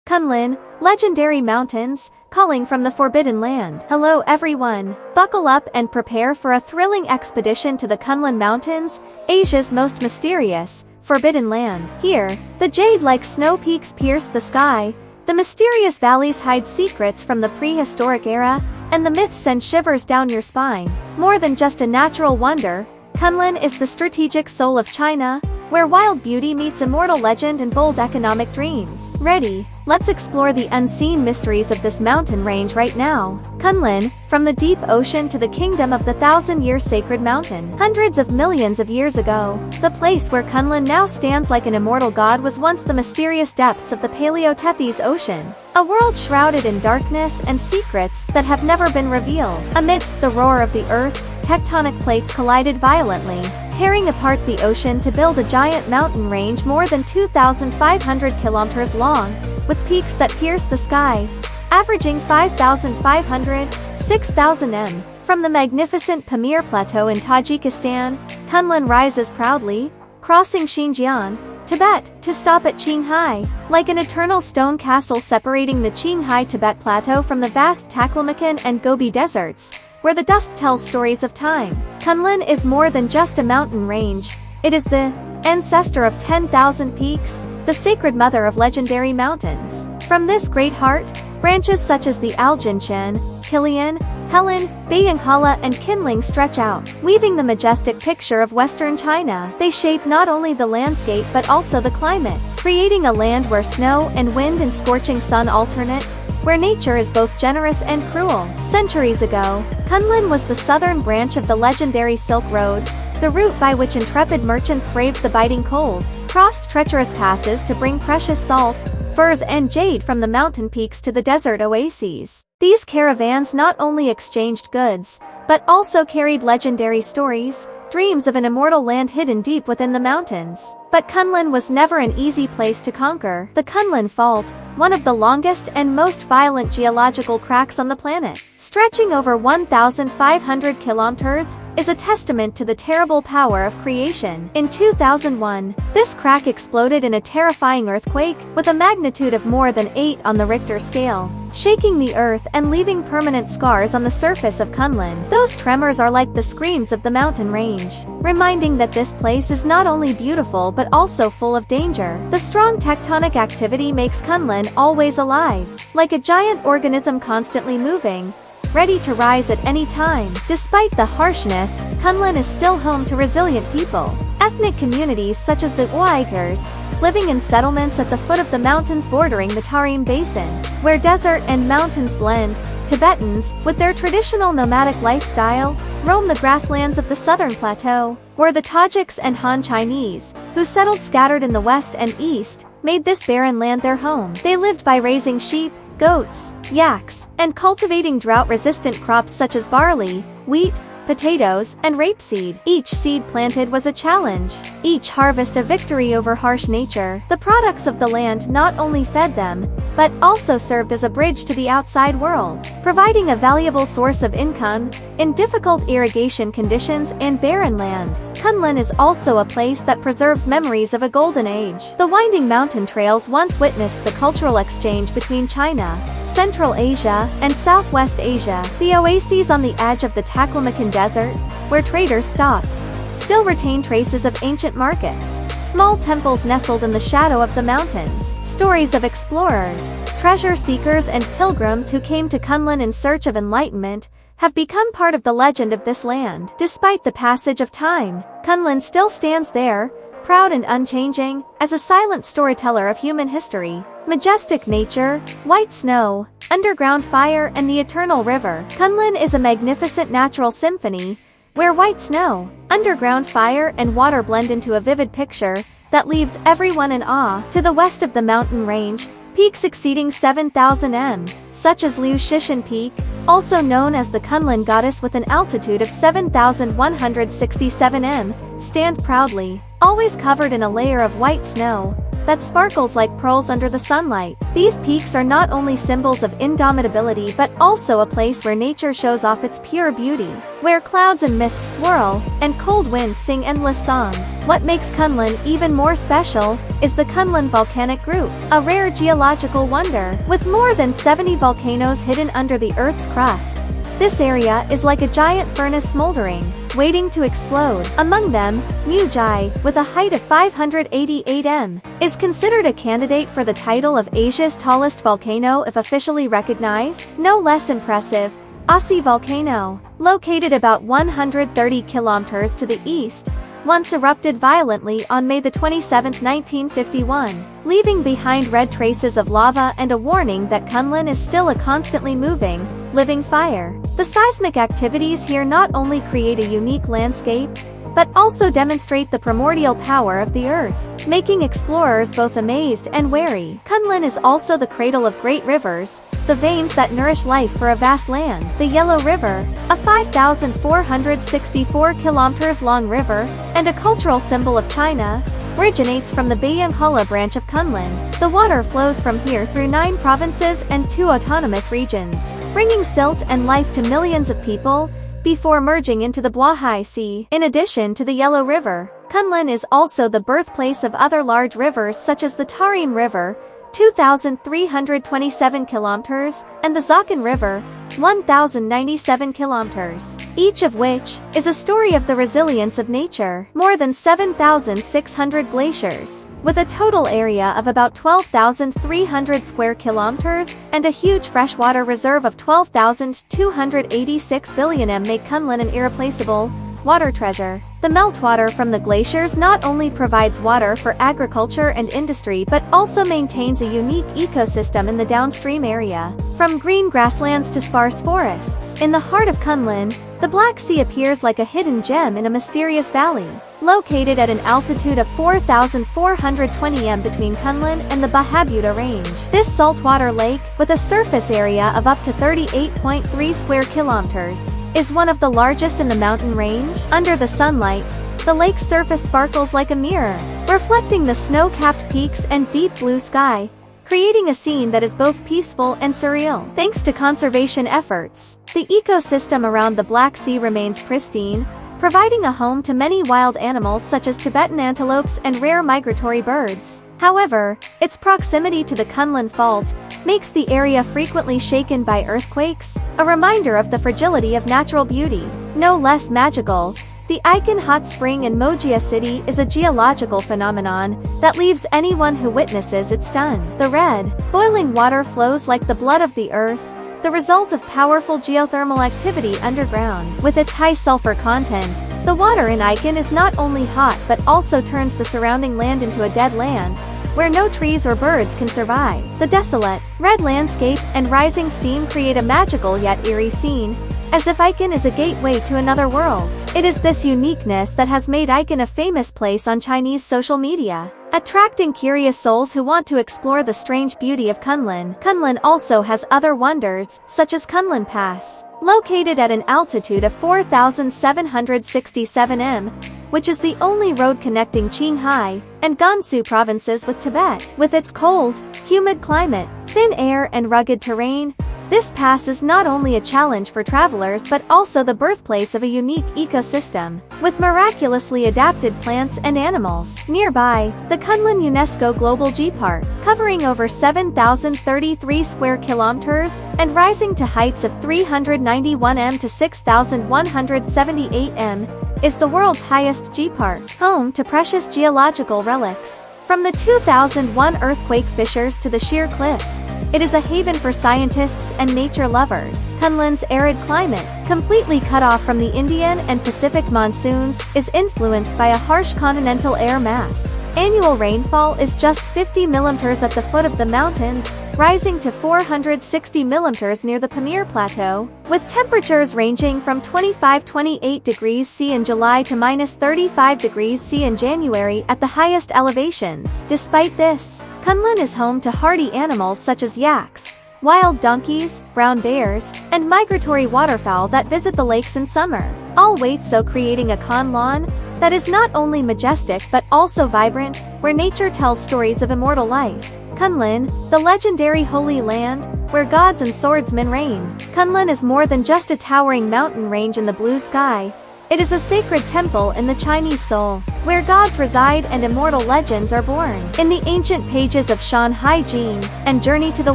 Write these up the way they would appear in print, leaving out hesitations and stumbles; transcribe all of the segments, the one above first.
Kunlun, legendary mountains, calling from the Forbidden Land. Hello everyone, buckle up and prepare for a thrilling expedition to the Kunlun Mountains, Asia's most mysterious, forbidden land. Here, the jade-like snow peaks pierce the sky, the mysterious valleys hide secrets from the prehistoric era, and the myths send shivers down your spine. More than just a natural wonder, Kunlun is the strategic soul of China, where wild beauty meets immortal legend and bold economic dreams. Ready? Let's explore the unseen mysteries of this mountain range right now. Kunlun, from the deep ocean to the kingdom of the thousand-year sacred mountain. Hundreds of millions of years ago, the place where Kunlun now stands like an immortal god was once the mysterious depths of the Paleotethys Ocean. A world shrouded in darkness and secrets that have never been revealed. Amidst the roar of the earth, tectonic plates collided violently, tearing apart the ocean to build a giant mountain range more than 2,500 kilometers long, with peaks that pierce the sky, averaging 5,500, 6,000 m. From the magnificent Pamir Plateau in Tajikistan, Kunlun rises proudly, crossing Xinjiang, Tibet, to stop at Qinghai, like an eternal stone castle separating the Qinghai-Tibet Plateau from the vast Taklamakan and Gobi deserts, where the dust tells stories of time. Kunlun is more than just a mountain range. It is the ancestor of 10,000 peaks, the sacred mother of legendary mountains. From this great heart, branches such as the Aljinshan, Kilian, Helen, Bayankala and Kinling stretch out, weaving the majestic picture of western China. They shape not only the landscape but also the climate, creating a land where snow and wind and scorching sun alternate, where nature is both generous and cruel. Centuries ago, Kunlun was the southern branch of the legendary Silk Road, the route by which intrepid merchants braved the biting cold, crossed treacherous passes to bring precious salt, furs and jade from the mountain peaks to the desert oases. These caravans not only exchanged goods, but also carried legendary stories, dreams of an immortal land hidden deep within the mountains. But Kunlun was never an easy place to conquer. The Kunlun Fault, one of the longest and most violent geological cracks on the planet, stretching over 1,500 kilometers, is a testament to the terrible power of creation. In 2001, this crack exploded in a terrifying earthquake, with a magnitude of more than 8 on the Richter scale, shaking the earth and leaving permanent scars on the surface of Kunlun. Those tremors are like the screams of the mountain range, reminding that this place is not only beautiful but also full of danger. The strong tectonic activity makes Kunlun always alive, like a giant organism constantly moving, ready to rise at any time. Despite the harshness, Kunlun is still home to resilient people. Ethnic communities such as the Uyghurs, living in settlements at the foot of the mountains bordering the Tarim Basin, where desert and mountains blend. Tibetans, with their traditional nomadic lifestyle, roam the grasslands of the southern plateau, where the Tajiks and Han Chinese, who settled scattered in the west and east, made this barren land their home. They lived by raising sheep, goats, yaks, and cultivating drought-resistant crops such as barley, wheat, potatoes, and rapeseed. Each seed planted was a challenge, each harvest a victory over harsh nature. The products of the land not only fed them, but also served as a bridge to the outside world, providing a valuable source of income in difficult irrigation conditions and barren land. Kunlun is also a place that preserves memories of a golden age. The winding mountain trails once witnessed the cultural exchange between China, Central Asia, and Southwest Asia. The oases on the edge of the Taklamakan Desert, where traders stopped, still retain traces of ancient markets. Small temples nestled in the shadow of the mountains. Stories of explorers, treasure seekers and pilgrims who came to Kunlun in search of enlightenment have become part of the legend of this land. Despite the passage of time, Kunlun still stands there, proud and unchanging, as a silent storyteller of human history. Majestic nature, white snow, underground fire and the eternal river. Kunlun is a magnificent natural symphony, where white snow, underground fire and water blend into a vivid picture that leaves everyone in awe. To the west of the mountain range, peaks exceeding 7,000 m, such as Liu Shishan Peak, also known as the Kunlun Goddess with an altitude of 7,167 m, stand proudly, always covered in a layer of white snow. that sparkles like pearls under the sunlight. These peaks are not only symbols of indomitability but also a place where nature shows off its pure beauty, where clouds and mist swirl, and cold winds sing endless songs. What makes Kunlun even more special is the Kunlun volcanic group, a rare geological wonder. With more than 70 volcanoes hidden under the Earth's crust, this area is like a giant furnace smoldering, waiting to explode. Among them, Jade, with a height of 588 m, is considered a candidate for the title of Asia's tallest volcano if officially recognized. No less impressive, Aussie volcano, located about 130 kilometers to the east, once erupted violently on May 27, 1951, leaving behind red traces of lava and a warning that Kunlun is still a constantly moving, living fire. The seismic activities here not only create a unique landscape, but also demonstrate the primordial power of the earth, making explorers both amazed and wary. Kunlun is also the cradle of great rivers, the veins that nourish life for a vast land. The Yellow River, a 5,464 kilometers long river, and a cultural symbol of China, originates from the Bayangkala branch of Kunlun. The water flows from here through 9 provinces and 2 autonomous regions, bringing silt and life to millions of people, before merging into the Bohai Sea. In addition to the Yellow River, Kunlun is also the birthplace of other large rivers such as the Tarim River, 2,327 kilometers, and the Zakhan River, 1,097 kilometers, each of which is a story of the resilience of nature. More than 7,600 glaciers, with a total area of about 12,300 square kilometers and a huge freshwater reserve of 12,286 billion m, make Kunlun an irreplaceable water treasure. The meltwater from the glaciers not only provides water for agriculture and industry but also maintains a unique ecosystem in the downstream area. From green grasslands to sparse forests, in the heart of Kunlun, the Black Sea appears like a hidden gem in a mysterious valley, located at an altitude of 4,420 m between Kunlun and the Bahabuta Range. This saltwater lake, with a surface area of up to 38.3 square kilometers, is one of the largest in the mountain range. Under the sunlight, the lake's surface sparkles like a mirror, reflecting the snow-capped peaks and deep blue sky, creating a scene that is both peaceful and surreal. Thanks to conservation efforts, the ecosystem around the Black Sea remains pristine, providing a home to many wild animals such as Tibetan antelopes and rare migratory birds. However, its proximity to the Kunlun Fault makes the area frequently shaken by earthquakes, a reminder of the fragility of natural beauty. No less magical, the Icon Hot Spring in Mogia City is a geological phenomenon that leaves anyone who witnesses it stunned. The red, boiling water flows like the blood of the earth, the result of powerful geothermal activity underground. With its high sulfur content, the water in Icon is not only hot but also turns the surrounding land into a dead land, where no trees or birds can survive. The desolate, red landscape and rising steam create a magical yet eerie scene, as if Icon is a gateway to another world. It is this uniqueness that has made Icon a famous place on Chinese social media, attracting curious souls who want to explore the strange beauty of Kunlun. Kunlun also has other wonders, such as Kunlun Pass, located at an altitude of 4,767 m, which is the only road connecting Qinghai and Gansu provinces with Tibet. With its cold, humid climate, thin air and rugged terrain, this pass is not only a challenge for travelers but also the birthplace of a unique ecosystem, with miraculously adapted plants and animals. Nearby, the Kunlun UNESCO Global G-Park, covering over 7,033 square kilometers and rising to heights of 391 m to 6,178 m, is the world's highest G-Park, home to precious geological relics. From the 2001 earthquake fissures to the sheer cliffs, it is a haven for scientists and nature lovers. Kunlun's arid climate, completely cut off from the Indian and Pacific monsoons, is influenced by a harsh continental air mass. Annual rainfall is just 50 mm at the foot of the mountains, rising to 460 mm near the Pamir Plateau, with temperatures ranging from 25–28 degrees C in July to -35 degrees C in January at the highest elevations. Despite this, Kunlun is home to hardy animals such as yaks, wild donkeys, brown bears, and migratory waterfowl that visit the lakes in summer, all wait so creating a Kunlun that is not only majestic but also vibrant, where nature tells stories of immortal life. Kunlun, the legendary holy land, where gods and swordsmen reign. Kunlun is more than just a towering mountain range in the blue sky. It is a sacred temple in the Chinese soul, where gods reside and immortal legends are born. In the ancient pages of Shanhai Jin and Journey to the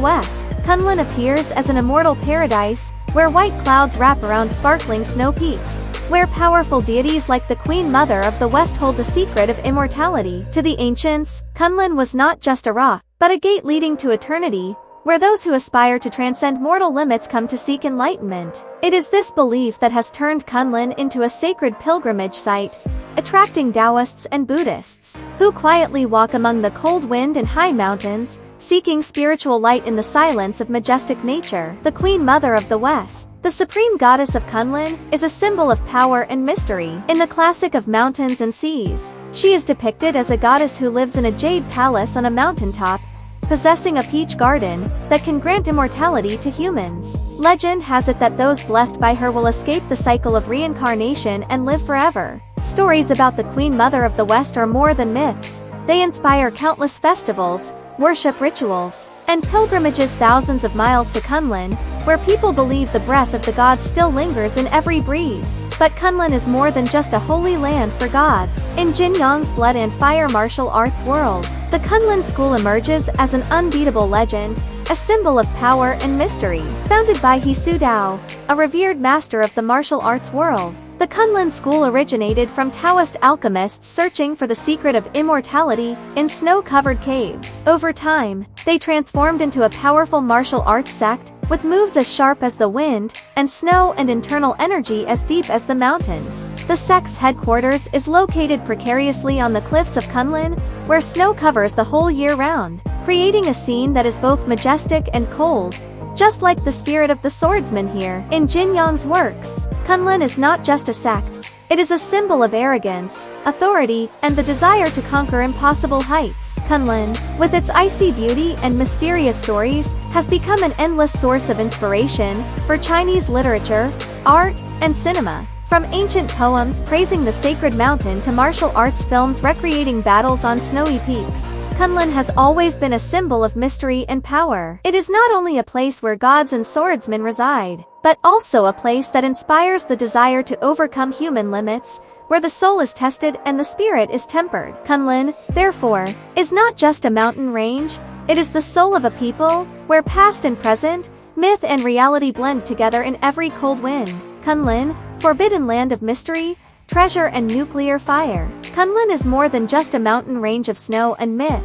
West, Kunlun appears as an immortal paradise, where white clouds wrap around sparkling snow peaks, where powerful deities like the Queen Mother of the West hold the secret of immortality. To the ancients, Kunlun was not just a rock, but a gate leading to eternity, where those who aspire to transcend mortal limits come to seek enlightenment. It is this belief that has turned Kunlun into a sacred pilgrimage site, attracting Taoists and Buddhists, who quietly walk among the cold wind and high mountains, seeking spiritual light in the silence of majestic nature. The Queen Mother of the West, the supreme goddess of Kunlun, is a symbol of power and mystery. In the classic of Mountains and Seas, she is depicted as a goddess who lives in a jade palace on a mountaintop, possessing a peach garden that can grant immortality to humans. Legend has it that those blessed by her will escape the cycle of reincarnation and live forever. Stories about the Queen Mother of the West are more than myths. They inspire countless festivals, worship rituals, and pilgrimages thousands of miles to Kunlun, where people believe the breath of the gods still lingers in every breeze. But Kunlun is more than just a holy land for gods. In Jin Yang's blood and fire martial arts world, the Kunlun school emerges as an unbeatable legend, a symbol of power and mystery. Founded by He Su Dao, a revered master of the martial arts world, the Kunlun school originated from Taoist alchemists searching for the secret of immortality in snow-covered caves. Over time, they transformed into a powerful martial arts sect, with moves as sharp as the wind, and snow and internal energy as deep as the mountains. The sect's headquarters is located precariously on the cliffs of Kunlun, where snow covers the whole year round, creating a scene that is both majestic and cold, just like the spirit of the swordsman here. In Jin Yang's works, Kunlun is not just a sect, it is a symbol of arrogance, authority, and the desire to conquer impossible heights. Kunlun, with its icy beauty and mysterious stories, has become an endless source of inspiration for Chinese literature, art, and cinema. From ancient poems praising the sacred mountain to martial arts films recreating battles on snowy peaks, Kunlun has always been a symbol of mystery and power. It is not only a place where gods and swordsmen reside, but also a place that inspires the desire to overcome human limits, where the soul is tested and the spirit is tempered. Kunlun, therefore, is not just a mountain range, it is the soul of a people, where past and present, myth and reality blend together in every cold wind. Kunlun, forbidden land of mystery, treasure and nuclear fire. Kunlun is more than just a mountain range of snow and myth.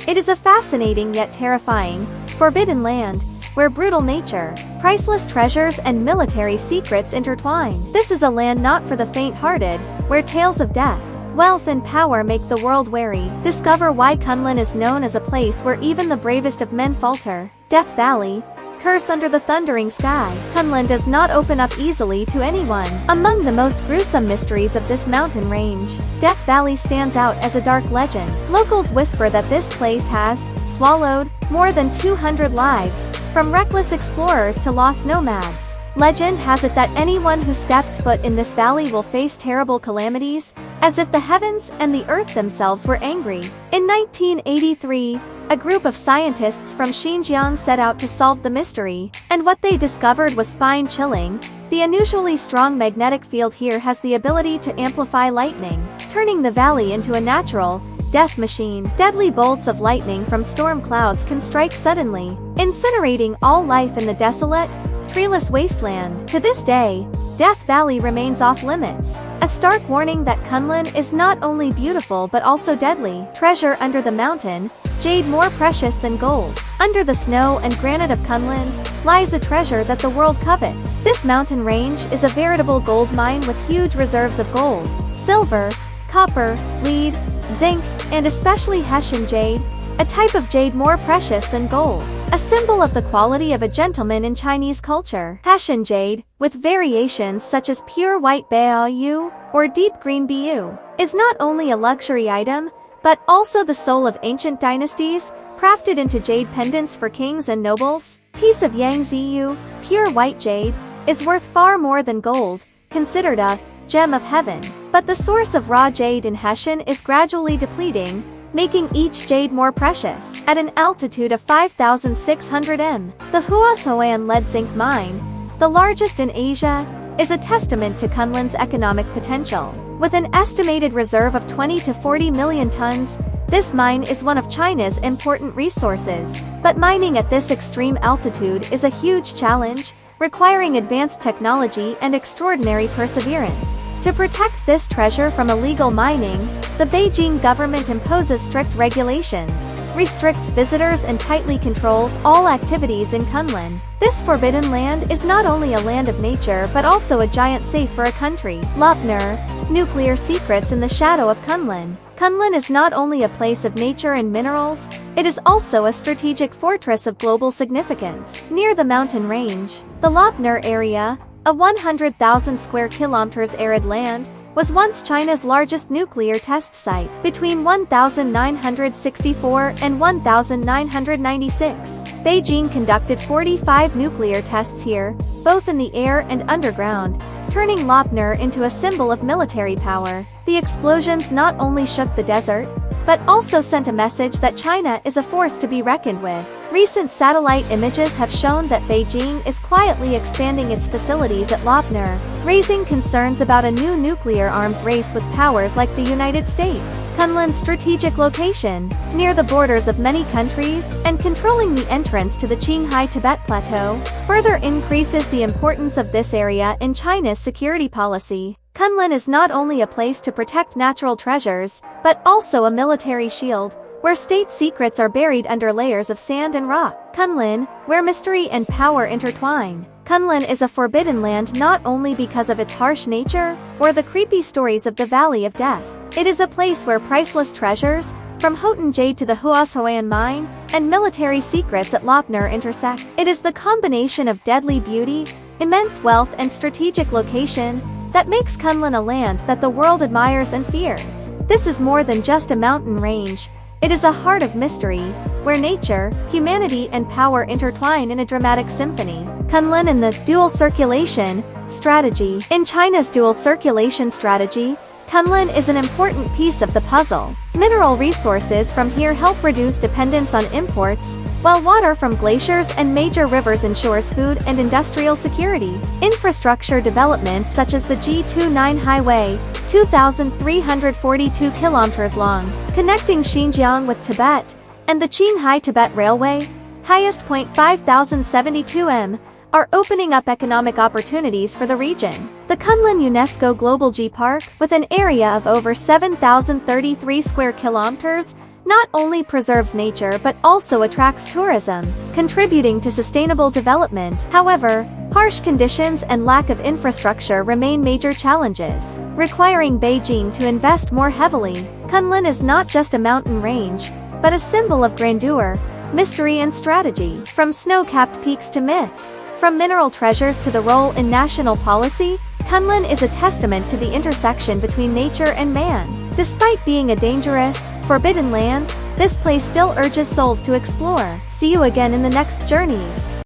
It is a fascinating yet terrifying, forbidden land, where brutal nature, priceless treasures and military secrets intertwine. This is a land not for the faint-hearted, where tales of death, wealth and power make the world wary. Discover why Kunlun is known as a place where even the bravest of men falter. Death Valley, curse under the thundering sky. Kunlun does not open up easily to anyone. Among the most gruesome mysteries of this mountain range, Death Valley stands out as a dark legend. Locals whisper that this place has swallowed more than 200 lives, from reckless explorers to lost nomads. Legend has it that anyone who steps foot in this valley will face terrible calamities, as if the heavens and the earth themselves were angry. In 1983, a group of scientists from Xinjiang set out to solve the mystery, and what they discovered was spine-chilling. The unusually strong magnetic field here has the ability to amplify lightning, turning the valley into a natural death machine. Deadly bolts of lightning from storm clouds can strike suddenly, incinerating all life in the desolate, treeless wasteland. To this day, Death Valley remains off-limits, a stark warning that Kunlun is not only beautiful but also deadly. Treasure under the mountain, jade more precious than gold. Under the snow and granite of Kunlun lies a treasure that the world covets. This mountain range is a veritable gold mine with huge reserves of gold, silver, copper, lead, zinc, and especially Hessian jade, a type of jade more precious than gold, a symbol of the quality of a gentleman in Chinese culture. Hessian jade, with variations such as pure white Baiyu or deep green Bu, is not only a luxury item, but also the soul of ancient dynasties, crafted into jade pendants for kings and nobles. Piece of Yangziyu, pure white jade, is worth far more than gold, considered a gem of heaven. But the source of raw jade in Hessian is gradually depleting, making each jade more precious. At an altitude of 5,600 m, the Huashoan lead zinc mine, the largest in Asia, is a testament to Kunlun's economic potential. With an estimated reserve of 20 to 40 million tons, this mine is one of China's important resources. But mining at this extreme altitude is a huge challenge, requiring advanced technology and extraordinary perseverance. To protect this treasure from illegal mining, the Beijing government imposes strict regulations, restricts visitors and tightly controls all activities in Kunlun. This forbidden land is not only a land of nature but also a giant safe for a country. Lopner, nuclear secrets in the shadow of Kunlun. Kunlun is not only a place of nature and minerals, it is also a strategic fortress of global significance. Near the mountain range, the Lopner area, a 100,000 square kilometers arid land, was once China's largest nuclear test site. Between 1964 and 1996, Beijing conducted 45 nuclear tests here, both in the air and underground, turning Lopner into a symbol of military power. The explosions not only shook the desert, but also sent a message that China is a force to be reckoned with. Recent satellite images have shown that Beijing is quietly expanding its facilities at Lopner, raising concerns about a new nuclear arms race with powers like the United States. Kunlun's strategic location, near the borders of many countries, and controlling the entrance to the Qinghai Tibet Plateau, further increases the importance of this area in China's security policy. Kunlun is not only a place to protect natural treasures, but also a military shield, where state secrets are buried under layers of sand and rock. Kunlun, where mystery and power intertwine. Kunlun is a forbidden land not only because of its harsh nature, or the creepy stories of the Valley of Death. It is a place where priceless treasures, from Hotan Jade to the Huashoan mine, and military secrets at Lopner intersect. It is the combination of deadly beauty, immense wealth and strategic location that makes Kunlun a land that the world admires and fears. This is more than just a mountain range. It is a heart of mystery, where nature, humanity and power intertwine in a dramatic symphony. Kunlun and the dual circulation strategy. In China's dual circulation strategy, Kunlun is an important piece of the puzzle. Mineral resources from here help reduce dependence on imports, while water from glaciers and major rivers ensures food and industrial security. Infrastructure developments such as the G29 highway, 2,342 kilometers long, connecting Xinjiang with Tibet, and the Qinghai Tibet Railway, highest point 5,072 m, are opening up economic opportunities for the region. The Kunlun UNESCO Global G Park, with an area of over 7,033 square kilometers, not only preserves nature but also attracts tourism, contributing to sustainable development. However, harsh conditions and lack of infrastructure remain major challenges, requiring Beijing to invest more heavily. Kunlun is not just a mountain range, but a symbol of grandeur, mystery and strategy. From snow-capped peaks to myths, from mineral treasures to the role in national policy, Kunlun is a testament to the intersection between nature and man. Despite being a dangerous, forbidden land, this place still urges souls to explore. See you again in the next journeys.